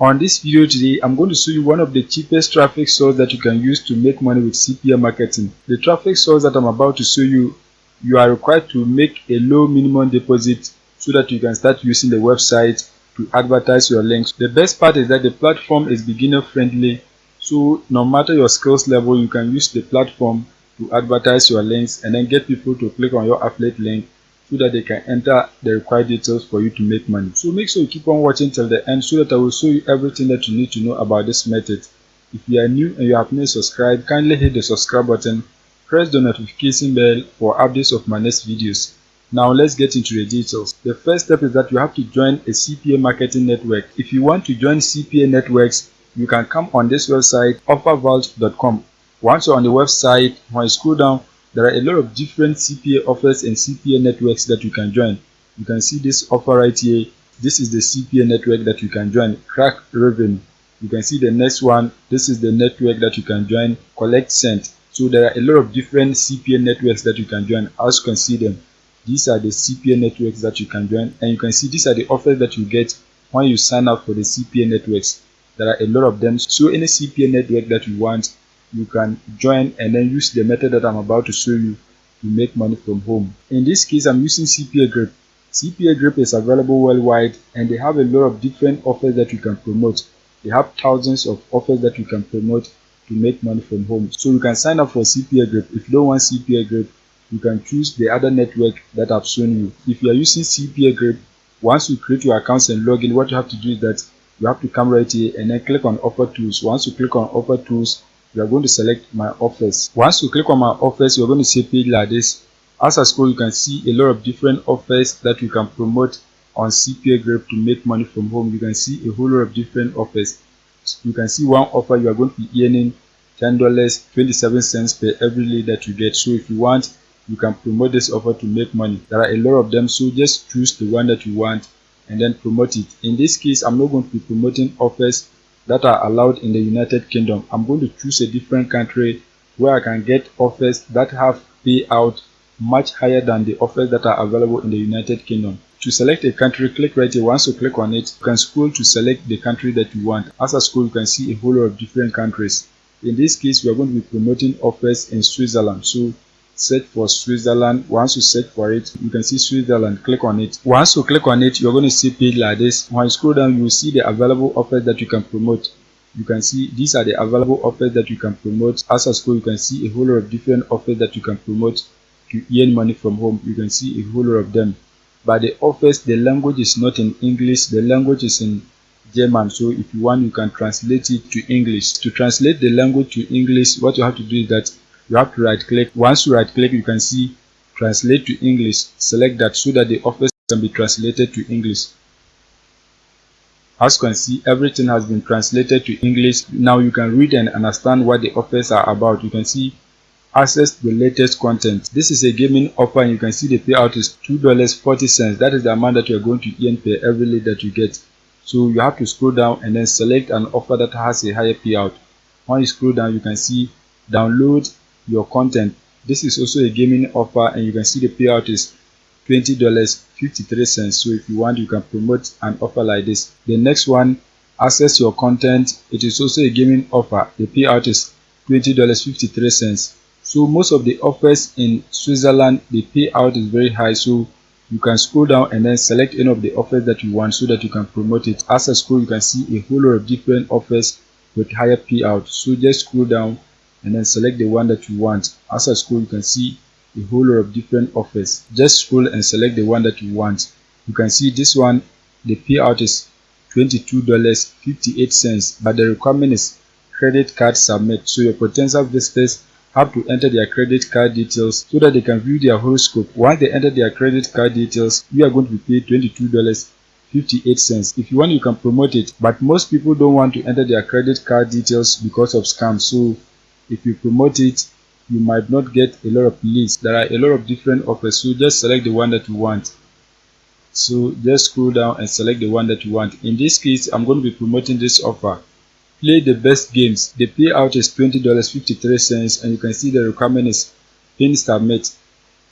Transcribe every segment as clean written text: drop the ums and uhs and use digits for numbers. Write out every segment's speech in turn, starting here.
On this video today, I'm going to show you one of the cheapest traffic source that you can use to make money with CPA marketing. The traffic source that I'm about to show you, you are required to make a low minimum deposit so that you can start using the website to advertise your links. The best part is that the platform is beginner friendly, so no matter your skills level, you can use the platform to advertise your links and then get people to click on your affiliate link so that they can enter the required details for you to make money. So make sure you keep on watching till the end so that I will show you everything that you need to know about this method. If you are new and you have not subscribed, kindly hit the subscribe button, press the notification bell for updates of my next videos. Now let's get into the details. The first step is that you have to join a CPA marketing network. If you want to join CPA networks, you can come on this website offervault.com. Once you're on the website, when you scroll down, there are a lot of different CPA offers and CPA networks that you can join. You can see this offer right here. This is the CPA network that you can join, Crack Revenue. You can see the next one. This is the network that you can join, Collect Cent. So there are a lot of different CPA networks that you can join. As you can see them, these are the CPA networks that you can join, and you can see these are the offers that you get when you sign up for the CPA networks. There are a lot of them. So any CPA network that you want, you can join and then use the method that I'm about to show you to make money from home. In this case, I'm using CPA Grip. CPA Grip is available worldwide and they have a lot of different offers that you can promote. They have thousands of offers that you can promote to make money from home. So you can sign up for CPA Grip. If you don't want CPA Grip, you can choose the other network that I've shown you. If you are using CPA Grip, once you create your accounts and log in, what you have to do is that you have to come right here and then click on Offer Tools. Once you click on Offer Tools, you are going to select My Offers. Once you click on My Offers, you're going to see a page like this. As I scroll, you can see a lot of different offers that you can promote on CPA Grip to make money from home. You can see a whole lot of different offers. You can see one offer you are going to be earning $10.27 per every lead that you get. So if you want, you can promote this offer to make money. There are a lot of them, so just choose the one that you want and then promote it. In this case, I'm not going to be promoting offers that are allowed in the United Kingdom. I'm going to choose a different country where I can get offers that have payout much higher than the offers that are available in the United Kingdom. To select a country, click right here. Once you click on it, you can scroll to select the country that you want. As I scroll, you can see a whole lot of different countries. In this case, we are going to be promoting offers in Switzerland. So search for Switzerland. Once you search for it, you can see Switzerland. Click on it. Once you click on it, you're going to see a page like this. When you scroll down, you will see the available offers that you can promote. You can see these are the available offers that you can promote. As I scroll, you can see a whole lot of different offers that you can promote to earn money from home. You can see a whole lot of them. But the offers, the language is not in English. The language is in German. So if you want, you can translate it to English. To translate the language to English, what you have to do is that you have to right click. Once you right click, you can see translate to English. Select that so that the offers can be translated to English. As you can see, everything has been translated to English. Now you can read and understand what the offers are about. You can see access the latest content. This is a gaming offer and you can see the payout is $2.40. That is the amount that you are going to earn per every lead that you get. So you have to scroll down and then select an offer that has a higher payout. When you scroll down, you can see download your content. This is also a gaming offer and you can see the payout is $20.53. So if you want, you can promote an offer like this. The next one, access your content. It is also a gaming offer. The payout is $20.53. So most of the offers in Switzerland, the payout is very high. So you can scroll down and then select any of the offers that you want so that you can promote it. As I scroll, you can see a whole lot of different offers with higher payout. So just scroll down and then select the one that you want. As I scroll, you can see a whole lot of different offers. Just scroll and select the one that you want. You can see this one, the payout is $22.58, but the requirement is credit card submit. So your potential visitors have to enter their credit card details so that they can view their horoscope. Once they enter their credit card details, you are going to be paid $22.58. If you want, you can promote it, but most people don't want to enter their credit card details because of scams. So if you promote it, you might not get a lot of leads. There are a lot of different offers, so just select the one that you want. So just scroll down and select the one that you want. In this case, I'm going to be promoting this offer. Play the best games. The payout is $20.53 and you can see the requirement is pin submit.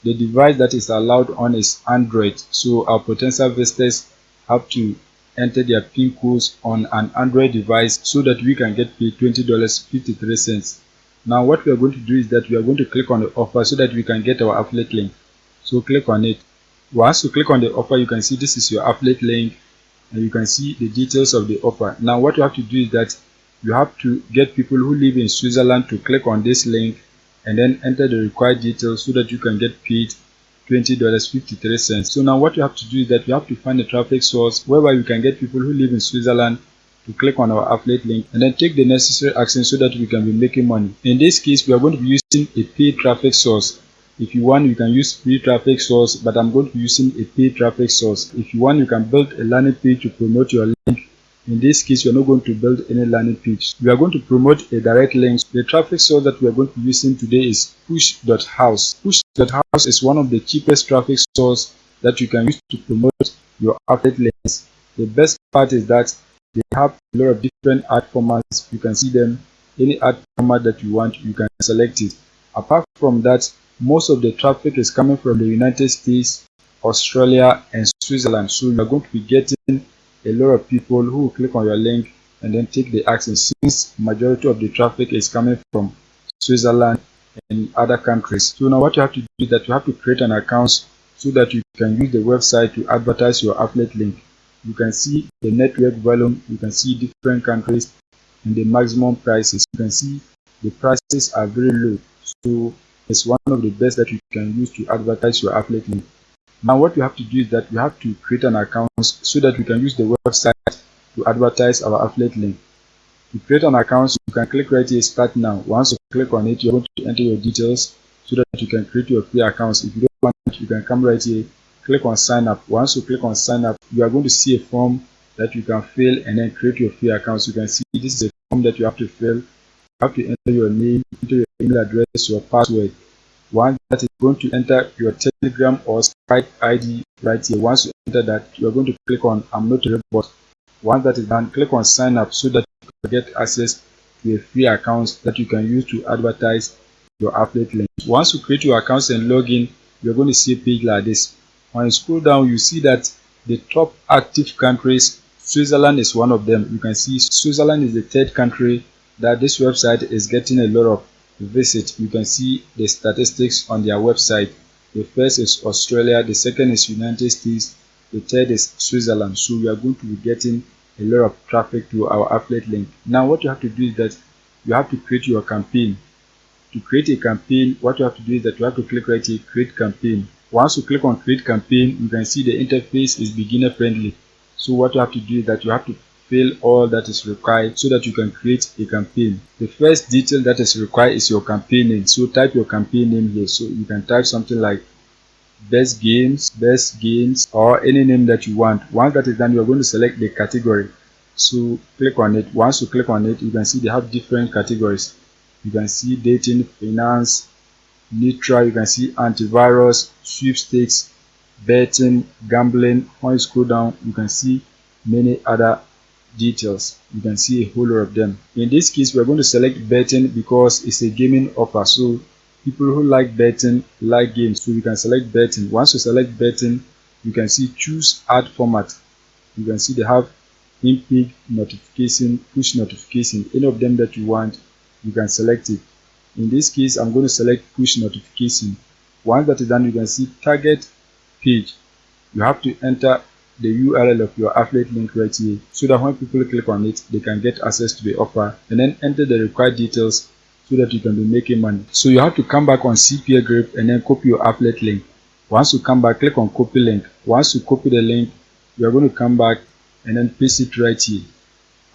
The device that is allowed on is Android, so our potential visitors have to enter their PIN codes on an Android device so that we can get paid $20.53. Now what we are going to do is that we are going to click on the offer so that we can get our affiliate link. So click on it. Once you click on the offer, you can see this is your affiliate link and you can see the details of the offer. Now what you have to do is that you have to get people who live in Switzerland to click on this link and then enter the required details so that you can get paid $20.53. So now what you have to do is that you have to find a traffic source whereby you can get people who live in Switzerland to click on our affiliate link and then take the necessary action so that we can be making money. In this case, we are going to be using a paid traffic source. If you want, you can use free traffic source, but I'm going to be using a paid traffic source. If you want, you can build a landing page to promote your link. In this case, you're not going to build any landing page. We are going to promote a direct link. The traffic source that we are going to be using today is push.house. Push.house is one of the cheapest traffic source that you can use to promote your affiliate links. The best part is that they have a lot of different ad formats. You can see them. Any ad format that you want, you can select it. Apart from that, most of the traffic is coming from the United States, Australia, and Switzerland. So you are going to be getting a lot of people who will click on your link and then take the action, since majority of the traffic is coming from Switzerland and other countries. So now what you have to do is that you have to create an account so that you can use the website to advertise your affiliate link. You can see the network volume, you can see different countries and the maximum prices. You can see the prices are very low. So it's one of the best that you can use to advertise your affiliate link. Now what you have to do is that you have to create an account so that we can use the website to advertise our affiliate link. To create an account, you can click right here, start now. Once you click on it, you're going to enter your details so that you can create your free accounts. If you don't want, you can come right here, click on sign up. Once you click on sign up, you are going to see a form that you can fill and then create your free accounts. You can see this is a form that you have to fill. You have to enter your name, enter your email address, your password. Once that is going to enter your Telegram or Skype ID right here. Once you enter that, you are going to click on I'm not a robot. Once that is done, click on sign up so that you can get access to a free account that you can use to advertise your affiliate link. Once you create your accounts and log in, you're going to see a page like this. When you scroll down, you see that the top active countries, Switzerland is one of them. You can see Switzerland is the third country that this website is getting a lot of visit. You can see the statistics on their website. The first is Australia, the second is United States, the third is Switzerland. So we are going to be getting a lot of traffic to our affiliate link. Now what you have to do is that you have to create your campaign. To create a campaign, what you have to do is that you have to click right here, create campaign. Once you click on create campaign, you can see the interface is beginner friendly. So what you have to do is that you have to fill all that is required so that you can create a campaign. The first detail that is required is your campaign name. So type your campaign name here. So you can type something like best games, or any name that you want. Once that is done, you are going to select the category. So click on it. Once you click on it, you can see they have different categories. You can see dating, finance, neutral, you can see antivirus, sweepstakes, betting, gambling. When you scroll down, you can see many other details. You can see a whole lot of them. In this case, we are going to select betting because it's a gaming offer. So people who like betting like games. So you can select betting. Once you select betting, you can see choose ad format. You can see they have in-page notification, push notification. Any of them that you want, you can select it. In this case, I'm going to select push notification. Once that is done, you can see target page. You have to enter the URL of your affiliate link right here so that when people click on it, they can get access to the offer, and then enter the required details so that you can be making money. So you have to come back on CPA group and then copy your affiliate link. Once you come back, click on copy link. Once you copy the link, you are going to come back and then paste it right here.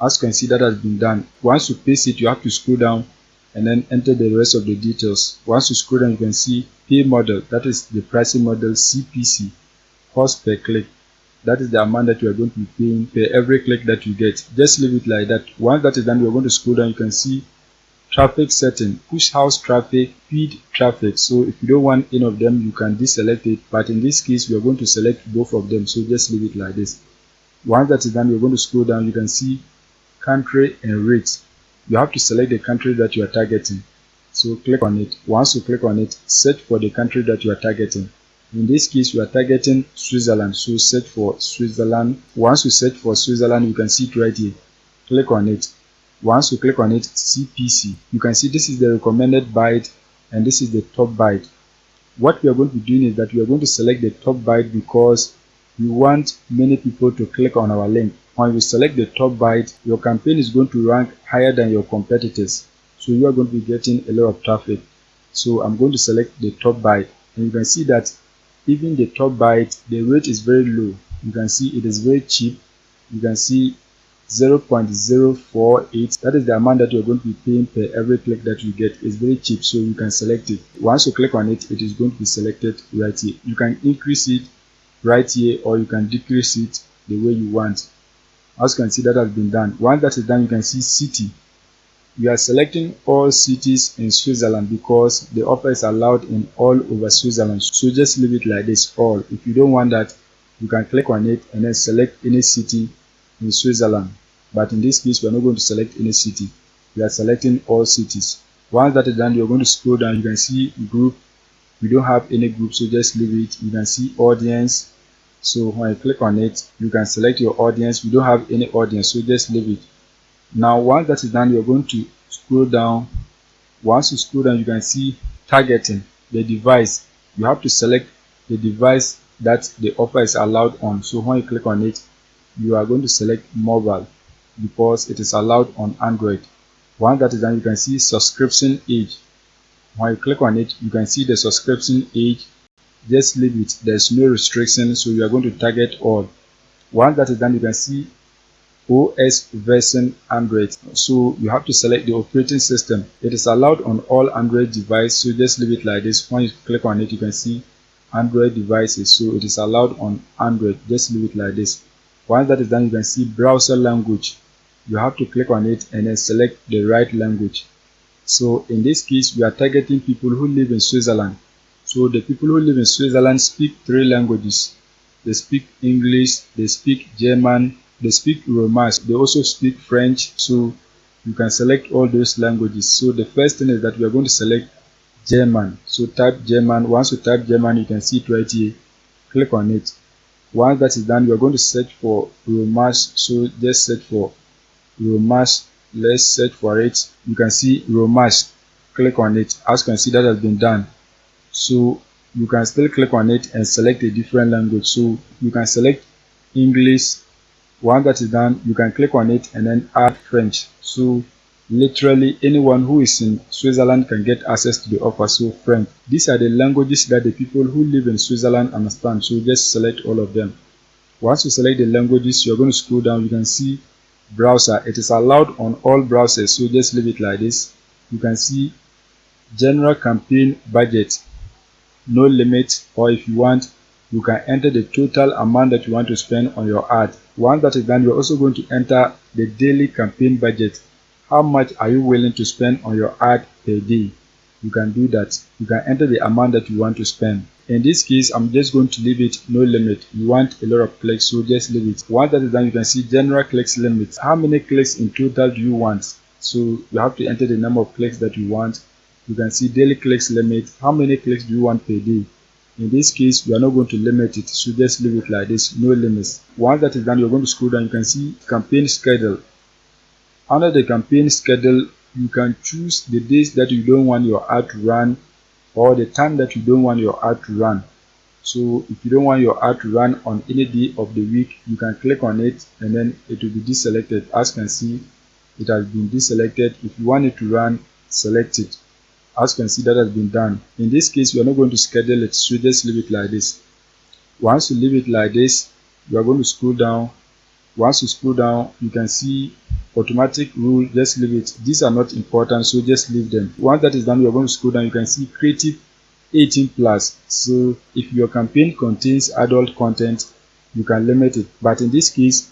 As you can see, that has been done. Once you paste it, you have to scroll down and then enter the rest of the details. Once you scroll down, you can see pay model, that is the pricing model, CPC, cost per click. That is the amount that you are going to be paying per every click that you get. Just leave it like that. Once that is done, we are going to scroll down. You can see traffic setting, push house traffic, feed traffic. So if you don't want any of them, you can deselect it. But in this case, we are going to select both of them. So just leave it like this. Once that is done, we're going to scroll down. You can see country and rates. You have to select the country that you are targeting. So click on it. Once you click on it, search for the country that you are targeting. In this case, we are targeting Switzerland, so search for Switzerland. Once you search for Switzerland, you can see it right here. Click on it. Once you click on it, CPC, you can see this is the recommended byte and this is the top byte. What we are going to be doing is that we are going to select the top byte because we want many people to click on our link. When you select the top byte, your campaign is going to rank higher than your competitors. So you are going to be getting a lot of traffic. So I'm going to select the top byte, and you can see that even the top byte, the rate is very low. You can see it is very cheap. You can see 0.048. that is the amount that you're going to be paying per every click that you get. It's very cheap, so you can select it. Once you click on it, it is going to be selected right here. You can increase it right here or you can decrease it the way you want. As you can see, that has been done. Once that is done, you can see city. We are selecting all cities in Switzerland because the offer is allowed in all over Switzerland. So just leave it like this, all. If you don't want that, you can click on it and then select any city in Switzerland. But in this case, we are not going to select any city. We are selecting all cities. Once that is done, you're going to scroll down. You can see group. We don't have any group, so just leave it. You can see audience. So when you click on it, you can select your audience. We don't have any audience, so just leave it. Now once that is done, you're going to scroll down. Once you scroll down, you can see targeting the device. You have to select the device that the offer is allowed on. So when you click on it, you are going to select mobile because it is allowed on Android. Once that is done, you can see subscription age. When you click on it, you can see the subscription age. Just leave it. There's no restriction, so you are going to target all. Once that is done, you can see OS version Android. So you have to select the operating system. It is allowed on all Android devices, so just leave it like this. When you click on it, you can see Android devices, so it is allowed on Android. Just leave it like this. Once that is done, you can see browser language. You have to click on it and then select the right language. So in this case, we are targeting people who live in Switzerland. So the people who live in Switzerland speak 3 languages. They speak English, they speak German, they speak Romansh, they also speak French. So you can select all those languages. So the first thing is that we are going to select German. So type German. Once you type German, you can see it right here. Click on it. Once that is done, we are going to search for Romansh. So just search for Romansh. Let's search for it. You can see Romansh. Click on it. As you can see, that has been done. So you can still click on it and select a different language. So you can select English. Once that is done, you can click on it and then add French. So literally anyone who is in Switzerland can get access to the offer. So French. These are the languages that the people who live in Switzerland understand. So just select all of them. Once you select the languages, you're going to scroll down. You can see browser. It is allowed on all browsers, so just leave it like this. You can see general campaign budget, no limit, or if you want, you can enter the total amount that you want to spend on your ad. Once that is done, you're also going to enter the daily campaign budget. How much are you willing to spend on your ad per day? You can do that. You can enter the amount that you want to spend. In this case, I'm just going to leave it no limit. You want a lot of clicks, so just leave it. Once that is done, you can see general clicks limit. How many clicks in total do you want? So you have to enter the number of clicks that you want. You can see daily clicks limit. How many clicks do you want per day? In this case, we are not going to limit it, so just leave it like this, no limits. Once that is done, you're going to scroll down. You can see campaign schedule. Under the campaign schedule, you can choose the days that you don't want your ad to run or the time that you don't want your ad to run. So if you don't want your ad to run on any day of the week, you can click on it and then it will be deselected. As you can see, it has been deselected. If you want it to run, select it. As you can see, that has been done. In this case, we are not going to schedule it, so just leave it like this. Once you leave it like this, you are going to scroll down. Once you scroll down, you can see automatic rule, just leave it. These are not important, so just leave them. Once that is done, you are going to scroll down. You can see creative 18 plus. So if your campaign contains adult content, you can limit it. But in this case,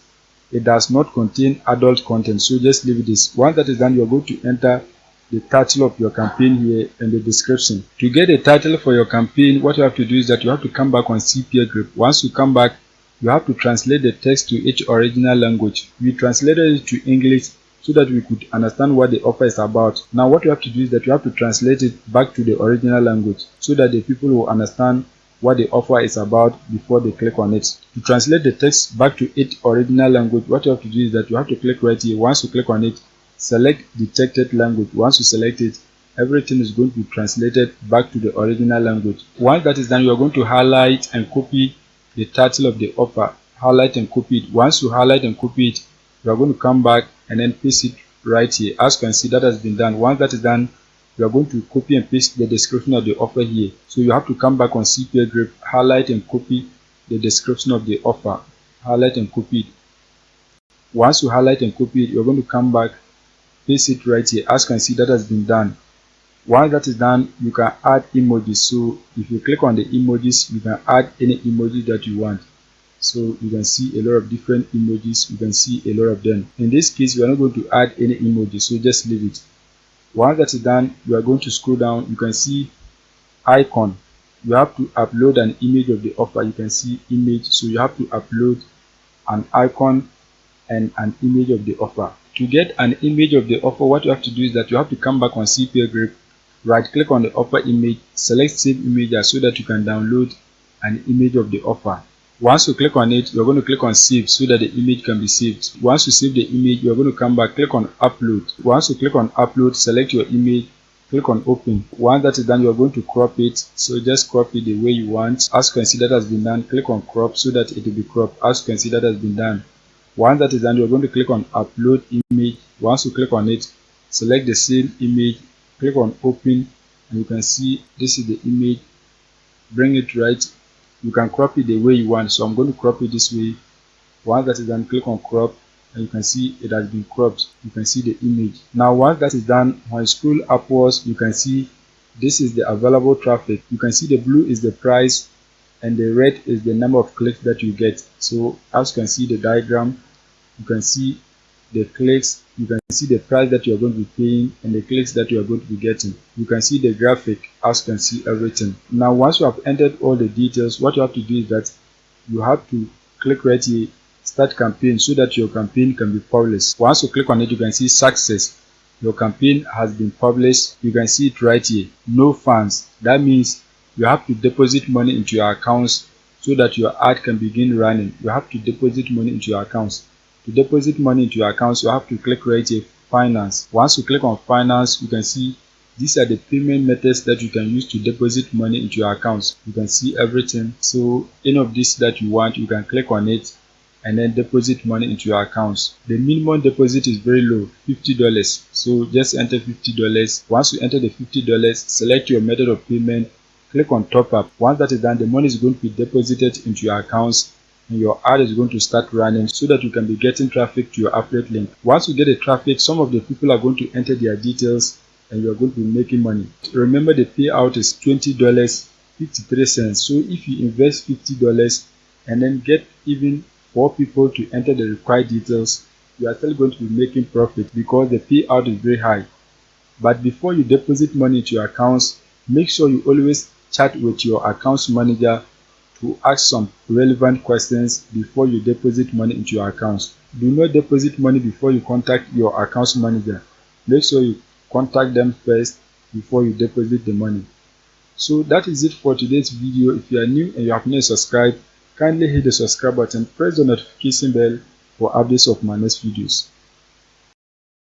it does not contain adult content, so just leave this. Once that is done, you are going to enter the title of your campaign here and the description. To get a title for your campaign, what you have to do is that you have to come back on CPA group. Once you come back, you have to translate the text to each original language. We translated it to English so that we could understand what the offer is about. Now what you have to do is that you have to translate it back to the original language so that the people will understand what the offer is about before they click on it. To translate the text back to its original language, what you have to do is that you have to click right here. Once you click on it, select detected language. Once you select it, everything is going to be translated back to the original language. Once that is done, you are going to highlight and copy the title of the offer. Highlight and copy it. Once you highlight and copy it, you are going to come back and then paste it right here. As you can see, that has been done. Once that is done, you are going to copy and paste the description of the offer here. So you have to come back on CPA grip, highlight and copy the description of the offer. Highlight and copy it. Once you highlight and copy it, you're going to come back, paste it right here. As you can see, that has been done. Once that is done, you can add emojis. So if you click on the emojis, you can add any emoji that you want. So you can see a lot of different emojis. You can see a lot of them. In this case, we are not going to add any emoji, so just leave it. Once that is done, you are going to scroll down. You can see icon. You have to upload an image of the offer. You can see image, so you have to upload an icon and an image of the offer. To get an image of the offer, what you have to do is that you have to come back on CPA grip, right click on the offer image, select save image so that you can download an image of the offer. Once you click on it, you're going to click on save so that the image can be saved. Once you save the image, you're going to come back, click on upload. Once you click on upload, select your image, click on open. Once that is done, you're going to crop it. So just crop it the way you want. As you can see, that has been done. Click on crop so that it will be cropped. As you can see, that has been done. Once that is done, you're going to click on upload image. Once you click on it, select the same image, click on open, and you can see this is the image. Bring it right. You can crop it the way you want, so I'm going to crop it this way. Once that is done, click on crop, and you can see it has been cropped. You can see the image. Now once that is done, when you scroll upwards, you can see this is the available traffic. You can see the blue is the price and the red is the number of clicks that you get. So as you can see the diagram, you can see the clicks, you can see the price that you are going to be paying and the clicks that you are going to be getting. You can see the graphic, as you can see everything. Now once you have entered all the details, what you have to do is that you have to click right here, start campaign, so that your campaign can be published. Once you click on it, you can see success. Your campaign has been published. You can see it right here, no funds. That means you have to deposit money into your accounts so that your ad can begin running. You have to deposit money into your accounts. To deposit money into your accounts, you have to click right here, finance. Once you click on finance, you can see these are the payment methods that you can use to deposit money into your accounts. You can see everything. So any of this that you want, you can click on it and then deposit money into your accounts. The minimum deposit is very low, $50. So just enter $50. Once you enter the $50, select your method of payment, click on top up. Once that is done, the money is going to be deposited into your accounts and your ad is going to start running so that you can be getting traffic to your affiliate link. Once you get the traffic, some of the people are going to enter their details and you are going to be making money. Remember, the payout is $20.53. So if you invest $50 and then get even 4 people to enter the required details, you are still going to be making profit because the payout is very high. But before you deposit money into your accounts, make sure you always chat with your accounts manager to ask some relevant questions before you deposit money into your accounts. Do not deposit money before you contact your accounts manager. Make sure you contact them first before you deposit the money. So that is it for today's video. If you are new and you have not subscribed, kindly hit the subscribe button, press the notification bell for updates of my next videos.